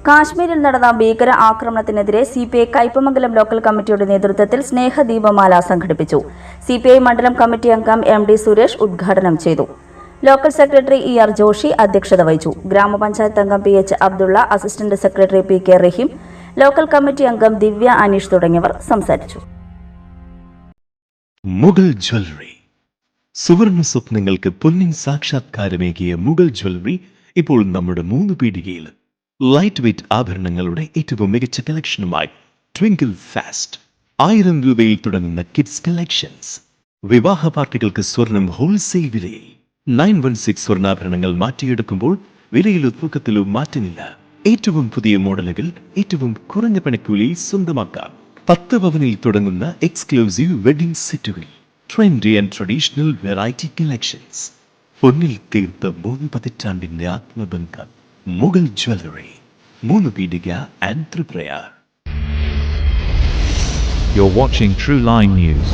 കാശ്മീരിൽ നടന്ന ഭീകര ആക്രമണത്തിനെതിരെ സിപിഐ കയ്പമംഗലം ലോക്കൽ കമ്മിറ്റിയുടെ നേതൃത്വത്തിൽ സ്നേഹദീപമാല സംഘടിപ്പിച്ചു. സിപിഐ മണ്ഡലം കമ്മിറ്റി അംഗം എം.ഡി. സുരേഷ് ഉദ്ഘാടനം ചെയ്തു. Local secretary ER. ജോഷി അധ്യക്ഷത വഹിച്ചു. ഗ്രാമപഞ്ചായത്ത് അംഗം PH. Abdulla, assistant secretary PK. Rahim, local committee അംഗം ദിവ്യ അനീഷ് തുടങ്ങിയവർ സംസാരിച്ചു. മുഗൾ ജ്വല്ലറി. സുവർണ സ്വപ്നങ്ങൾക്ക് പൊന്നിൻ സാക്ഷാത്കാരമേകിയ മുഗൾ ജ്വല്ലറി ഇപ്പോൾ നമ്മുടെ 3 പീടികയിൽ. ലൈറ്റ് വെയ്റ്റ് ആഭരണങ്ങളുടെ ഏറ്റവും മികച്ച കളക്ഷനുമായി ട്വിങ്കിൾ ഫാസ്റ്റ്. 1000 രൂപയിൽ തുടങ്ങുന്ന കിഡ്സ് കളക്ഷൻസ്. വിവാഹ പാർട്ടികൾക്ക് സ്വർണം ഹോൾസെയിൽ വിലയിൽ. 916 സ്വർണ്ണാഭരണങ്ങൾ മാറ്റിയെടുക്കുമ്പോൾ വിലയിലോ തൂക്കത്തിലോ മാറ്റമില്ല. ഏറ്റവും പുതിയ മോഡലുകൾ ഏറ്റവും കുറഞ്ഞ പണിക്കൂലിയിൽ സ്വന്തമാക്കാം. 10 പവനിൽ തുടങ്ങുന്ന എക്സ്ക്ലൂസീവ് വെഡിംഗ് സെറ്റുകൾ. Trendy and traditional variety collections. പൊന്നിൽ തീർത്ത 3 പതിറ്റാണ്ടിന്റെ ആത്മബന്ധം. മുഗൾ ജ്വല്ലറി, 3 പീടിക and Tripura. You're watching True Line News.